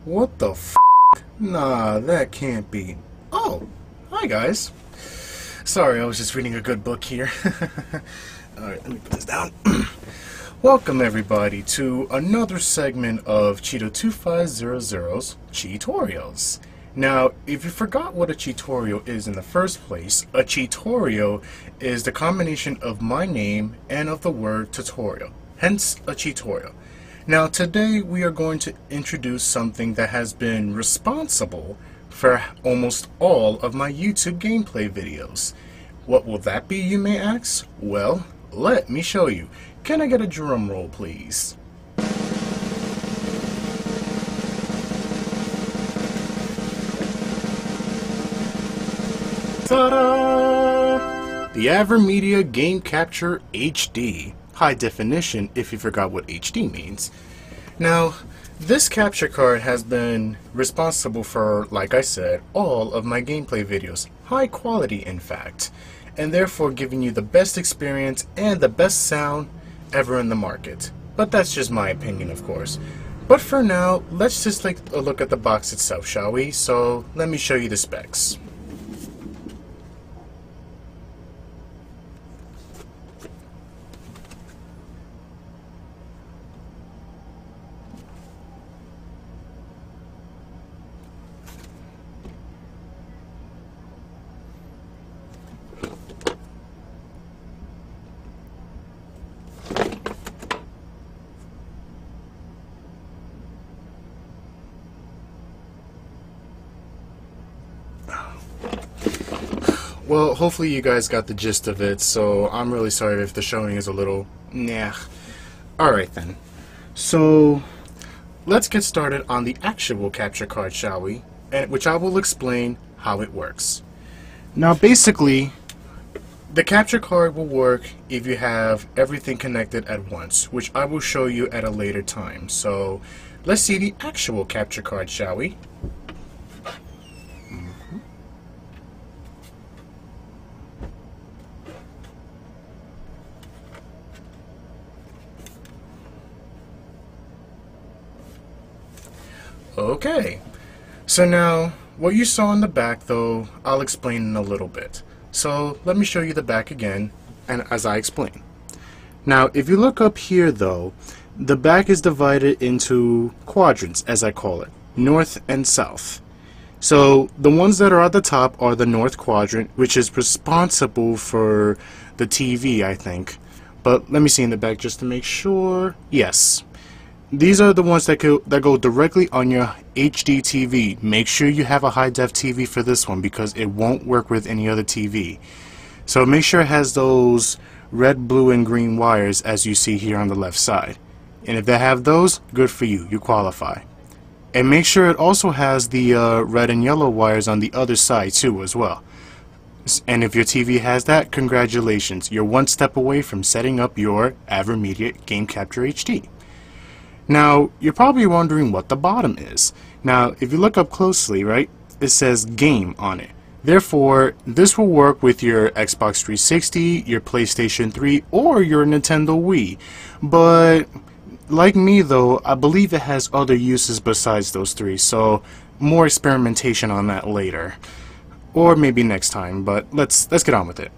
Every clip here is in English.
What the f? Nah, that can't be. Oh, hi guys. Sorry, I was just reading a good book here. Alright, let me put this down. Welcome everybody to another segment of Cheeto2500's Chitorials. Now, if you forgot what a Chitorial is in the first place, a Chitorial is the combination of my name and of the word tutorial, hence a Chitorial. Now, today we are going to introduce something that has been responsible for almost all of my YouTube gameplay videos. What will that be, you may ask? Well, let me show you. Can I get a drum roll, please? Ta-da! The Avermedia Game Capture HD. High definition, if you forgot what HD means. Now, this capture card has been responsible for, like I said, all of my gameplay videos. High quality, in fact. And therefore giving you the best experience and the best sound ever in the market. But that's just my opinion, of course. But for now, let's just take a look at the box itself, shall we? So, let me show you the specs. Well, hopefully you guys got the gist of it, so I'm really sorry if the showing is a little nah. Alright then. So, let's get started on the actual capture card, shall we? Which I will explain how it works. Now basically, the capture card will work if you have everything connected at once, which I will show you at a later time. So, let's see the actual capture card, shall we? Okay, so now what you saw in the back, though, I'll explain in a little bit. So let me show you the back again, and as I explain. Now, if you look up here, though, the back is divided into quadrants, as I call it, north and south. So the ones that are at the top are the north quadrant, which is responsible for the TV, I think. But let me see in the back just to make sure. Yes. These are the ones that go directly on your HD TV. Make sure you have a high-def TV for this one because it won't work with any other TV. So make sure it has those red, blue, and green wires as you see here on the left side. And if they have those, good for you. You qualify. And make sure it also has the red and yellow wires on the other side too as well. And if your TV has that, congratulations. You're one step away from setting up your Avermedia Game Capture HD. Now, you're probably wondering what the bottom is. Now, if you look up closely, right, it says game on it. Therefore, this will work with your Xbox 360, your PlayStation 3, or your Nintendo Wii. But, like me though, I believe it has other uses besides those three, so more experimentation on that later. Or maybe next time, but let's get on with it.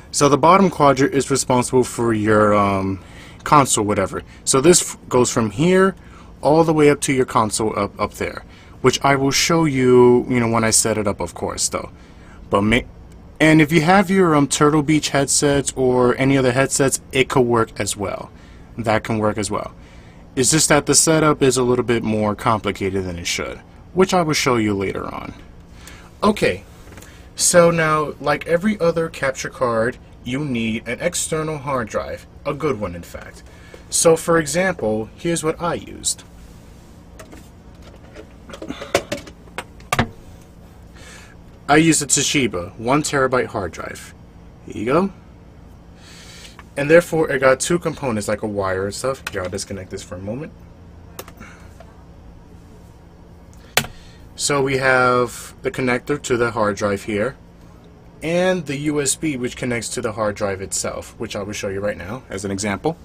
So the bottom quadrant is responsible for your console, whatever. So this goes from here all the way up to your console up there, which I will show you, when I set it up, of course, though. And if you have your Turtle Beach headsets or any other headsets, it could work as well. That can work as well. It's just that the setup is a little bit more complicated than it should, which I will show you later on. Okay, so now, like every other capture card, you need an external hard drive, a good one in fact. So for example, here's what I used. I used a Toshiba 1 terabyte hard drive. Here you go. And therefore it got two components like a wire and stuff. Here, I'll disconnect this for a moment. So we have the connector to the hard drive here, and the USB which connects to the hard drive itself, which I will show you right now as an example.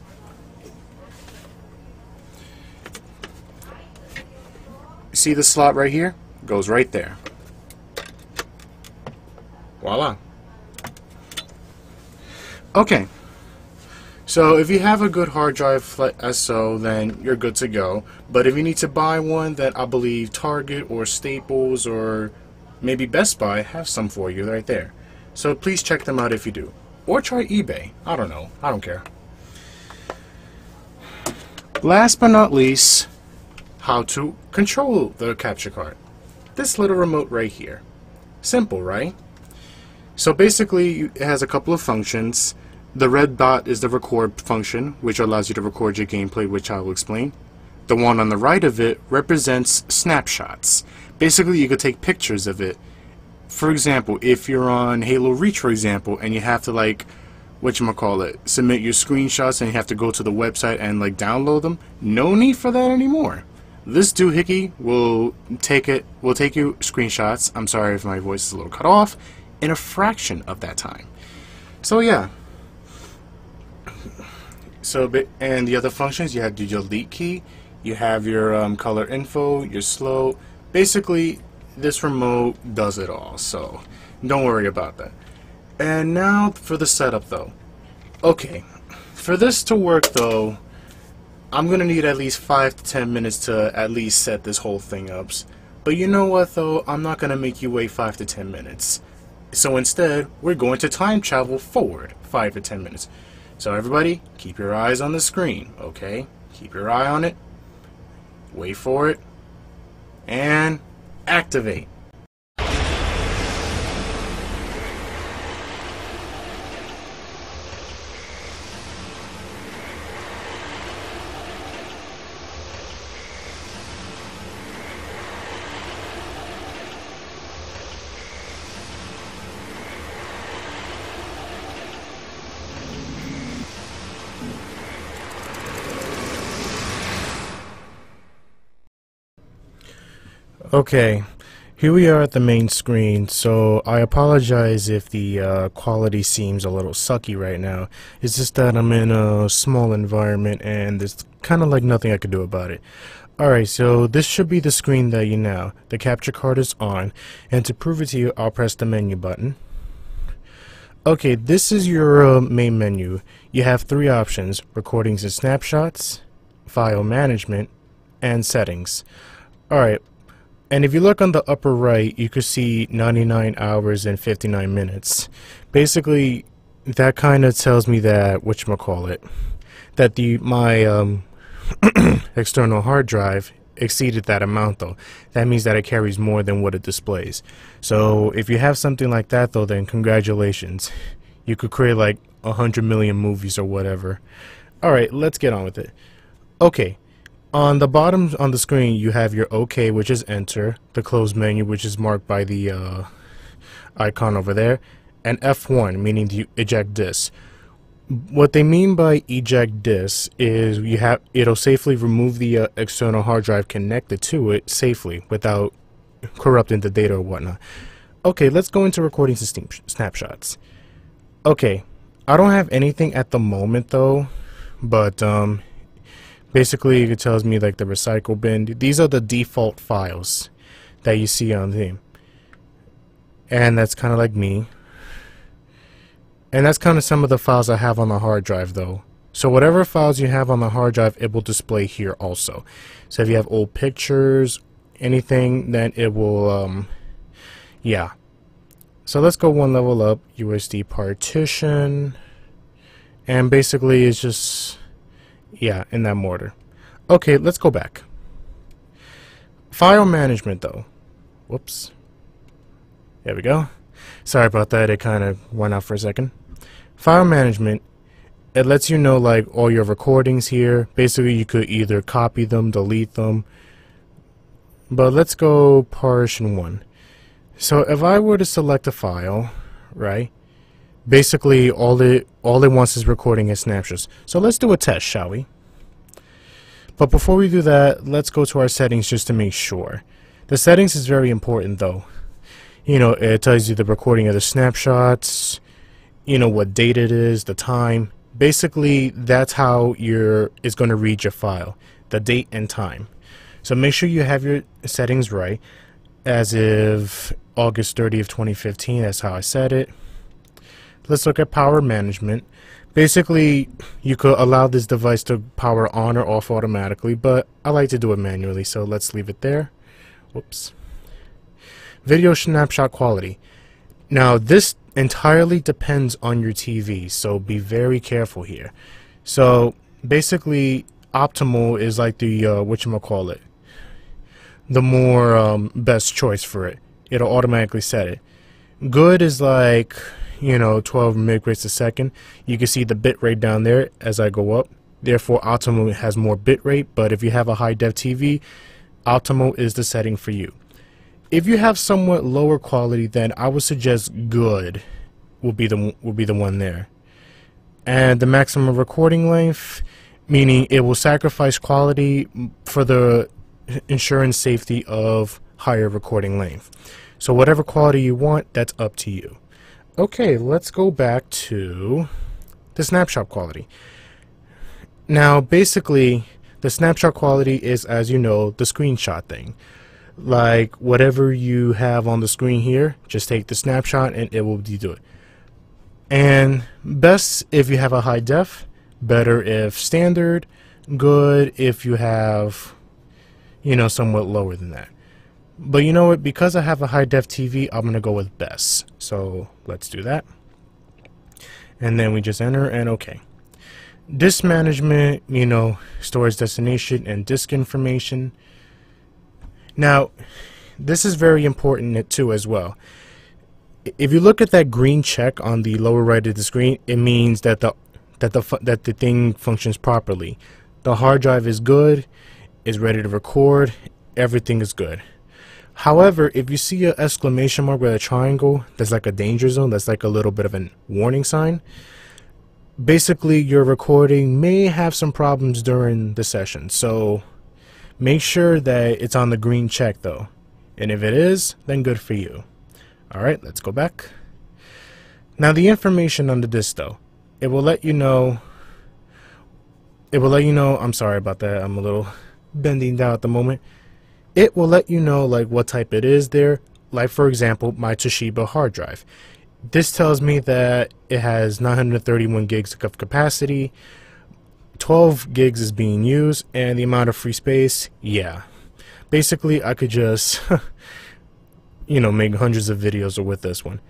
see the slot right here? Goes right there. Voila. Okay. So if you have a good hard drive SO, then you're good to go. But if you need to buy one, then I believe Target or Staples or maybe Best Buy have some for you right there. So please check them out if you do. Or try eBay. I don't know. I don't care. Last but not least, how to control the capture card. This little remote right here. Simple, right? So basically, it has a couple of functions. The red dot is the record function, which allows you to record your gameplay, which I will explain. The one on the right of it represents snapshots. Basically, you could take pictures of it. For example, if you're on Halo Reach, for example, and you have to submit your screenshots and you have to go to the website and download them, no need for that anymore. This doohickey will take you screenshots, I'm sorry if my voice is a little cut off, in a fraction of that time. So yeah. And the other functions, you have the delete key, you have your color info, your slow. Basically, this remote does it all, so don't worry about that. And now for the setup though. Okay, for this to work though, I'm gonna need at least 5 to 10 minutes to at least set this whole thing up. But you know what though, I'm not gonna make you wait 5 to 10 minutes. So instead, we're going to time travel forward 5 to 10 minutes. So everybody, keep your eyes on the screen, okay? Keep your eye on it, wait for it, and activate. Okay, here we are at the main screen, so I apologize if the quality seems a little sucky right now. It's just that I'm in a small environment and there's kind of nothing I could do about it. Alright, so this should be the screen that you now. The capture card is on, and to prove it to you, I'll press the menu button. Okay, this is your main menu. You have 3 options: recordings and snapshots, file management, and settings. Alright. And if you look on the upper right, you could see 99 hours and 59 minutes. Basically, that kind of tells me that, that my external hard drive exceeded that amount though. That means that it carries more than what it displays. So if you have something like that though, then congratulations. You could create 100 million movies or whatever. Alright, let's get on with it. Okay. On the bottom on the screen, you have your OK, which is enter, the close menu, which is marked by the icon over there, and F1, meaning to eject disk. What they mean by eject disk is it'll safely remove the external hard drive connected to it safely without corrupting the data or whatnot. Okay, let's go into recordings and snapshots. Okay, I don't have anything at the moment though, but basically, it tells me the recycle bin. These are the default files that you see on them. And that's kind of like me. And that's kind of some of the files I have on the hard drive though. So whatever files you have on the hard drive, it will display here also. So if you have old pictures, anything, then it will, yeah. So let's go one level up, USD partition. And basically it's just... yeah, in that order. Okay, let's go back. File management though. Whoops. There we go. Sorry about that, it kind of went out for a second. File management, it lets you know all your recordings here. Basically you could either copy them, delete them. But let's go partition 1. So if I were to select a file, right? Basically, all it wants is recording and snapshots. So let's do a test, shall we? But before we do that, let's go to our settings just to make sure. The settings is very important, though. You know, it tells you the recording of the snapshots, you know, what date it is, the time. Basically, that's how it's going to read your file, the date and time. So make sure you have your settings right, as of August 30th, 2015. That's how I set it. Let's look at power management. Basically, you could allow this device to power on or off automatically, but I like to do it manually, so let's leave it there. Whoops. Video snapshot quality. Now, this entirely depends on your TV, so be very careful here. So, basically, optimal is like the, whatchamacallit, the more best choice for it. It'll automatically set it. Good is like, 12 megabytes a second. You can see the bit rate down there as I go up. Therefore, optimal has more bit rate, but if you have a high def TV, optimal is the setting for you. If you have somewhat lower quality, then I would suggest good will be the one there. And the maximum recording length, meaning it will sacrifice quality for the insurance safety of higher recording length. So whatever quality you want, that's up to you. Okay, let's go back to the snapshot quality. Now, basically, the snapshot quality is, as you know, the screenshot thing. Like, whatever you have on the screen here, just take the snapshot and it will do it. And best if you have a high def, better if standard, good if you have, somewhat lower than that. But you know what, because I have a high def TV, I'm going to go with best. So let's do that. And then we just enter and okay. Disk management, storage destination and disk information. Now, this is very important too as well. If you look at that green check on the lower right of the screen, it means that the thing functions properly. The hard drive is good, is ready to record, everything is good. However, if you see an exclamation mark with a triangle, that's like a danger zone, that's like a little bit of a warning sign. Basically, your recording may have some problems during the session, so make sure that it's on the green check though. And if it is, then good for you. Alright, let's go back. Now the information on the disk though, it will let you know, I'm sorry about that, I'm a little bending down at the moment. It will let you know like what type it is there, like for example my Toshiba hard drive. This tells me that it has 931 gigs of capacity, 12 gigs is being used, and the amount of free space, yeah. Basically I could just make hundreds of videos with this one.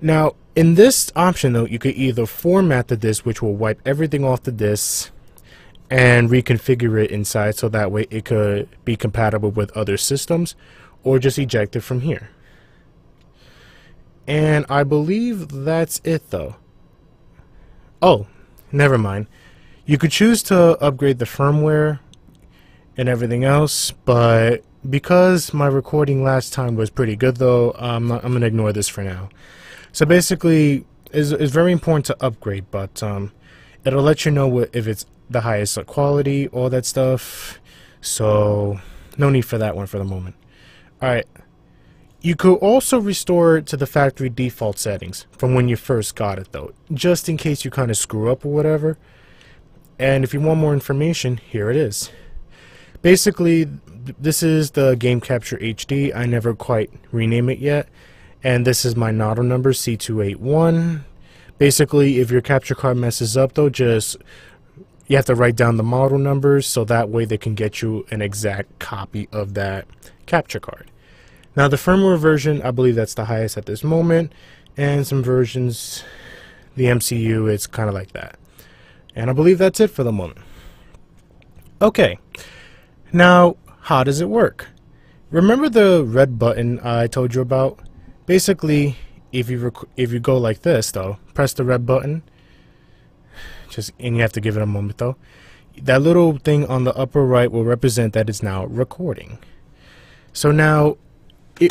Now in this option though, you could either format the disk, which will wipe everything off the disk and reconfigure it inside so that way it could be compatible with other systems, or just eject it from here. And I believe that's it though. Oh, never mind. You could choose to upgrade the firmware and everything else, but because my recording last time was pretty good though, I'm going to ignore this for now. So basically, it's very important to upgrade, but it'll let you know if it's the highest quality, all that stuff. So no need for that one for the moment. Alright. You could also restore it to the factory default settings from when you first got it though, just in case you kind of screw up or whatever. And if you want more information, here it is. Basically, this is the Game Capture HD. I never quite rename it yet. And this is my model number, C281. Basically, if your capture card messes up though, you have to write down the model numbers so that way they can get you an exact copy of that capture card. Now the firmware version, I believe that's the highest at this moment, and some versions, the MCU, it's kind of like that. And I believe that's it for the moment. Okay, now how does it work? Remember the red button I told you about? Basically, if you go like this though, press the red button, and you have to give it a moment though. That little thing on the upper right will represent that it's now recording. So now,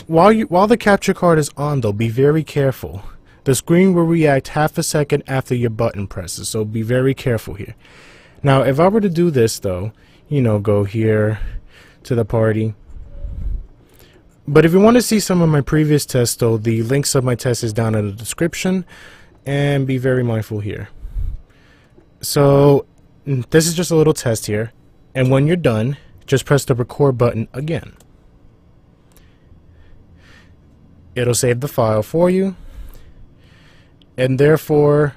while the capture card is on though, be very careful. The screen will react half a second after your button presses, so be very careful here. Now, if I were to do this though, go here to the party. But if you want to see some of my previous tests though, the links of my tests is down in the description, and be very mindful here. So this is just a little test here, and when you're done, just press the record button again. It'll save the file for you, and therefore,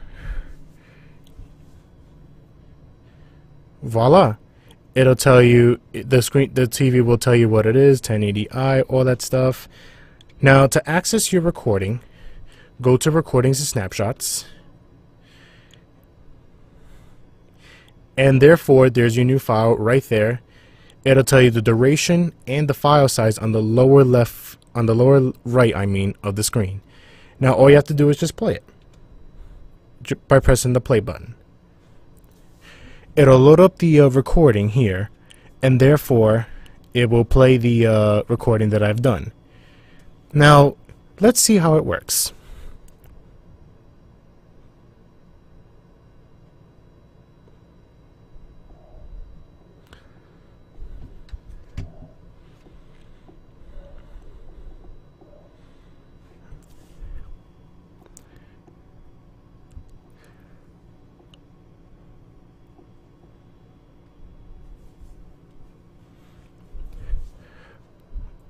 voila, it'll tell you the TV will tell you what it is, 1080i, all that stuff. Now, to access your recording, go to Recordings and Snapshots, and therefore there's your new file right there. It'll tell you the duration and the file size on the lower left, on the lower right, I mean, of the screen. Now all you have to do is just play it by pressing the play button. It'll load up the recording here, and therefore it will play the recording that I've done. Now let's see how it works.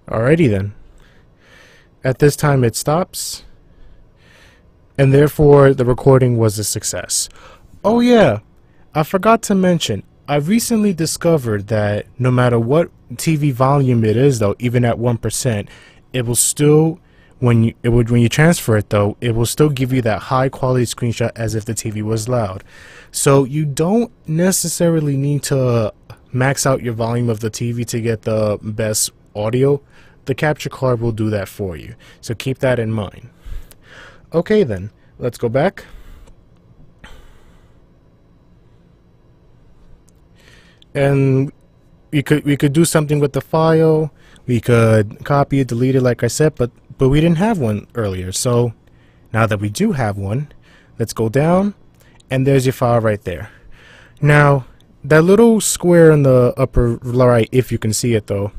Alrighty then. At this time it stops, and therefore the recording was a success. Oh yeah, I forgot to mention, I recently discovered that no matter what TV volume it is though, even at 1%, it will still, when you transfer it though, it will still give you that high quality screenshot as if the TV was loud. So you don't necessarily need to max out your volume of the TV to get the best audio. The capture card will do that for you, so keep that in mind. Okay then, let's go back. And we could do something with the file. We could copy it, delete it like I said, but we didn't have one earlier. So now that we do have one, let's go down, and there's your file right there. Now that little square in the upper right, if you can see it though,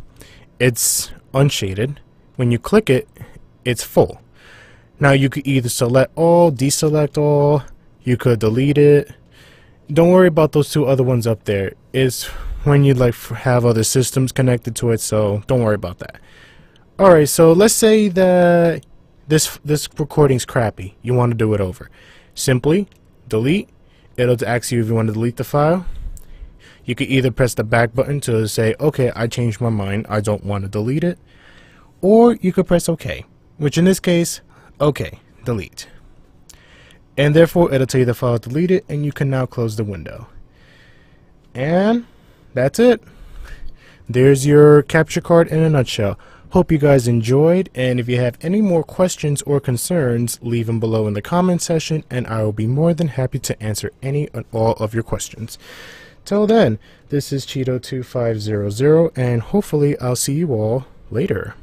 it's unshaded. When you click it, it's full. Now you could either select all, deselect all, you could delete it. Don't worry about those two other ones up there. It's when you like have other systems connected to it, so don't worry about that. Alright, so let's say that this recording's crappy. You want to do it over. Simply delete. It'll ask you if you want to delete the file. You could either press the back button to say, okay, I changed my mind, I don't want to delete it. Or you could press OK, which in this case, OK, delete. And therefore, it'll tell you the file deleted, and you can now close the window. And that's it. There's your capture card in a nutshell. Hope you guys enjoyed, and if you have any more questions or concerns, leave them below in the comment section, and I will be more than happy to answer any and all of your questions. Till then, this is Cheeto2500, and hopefully I'll see you all later.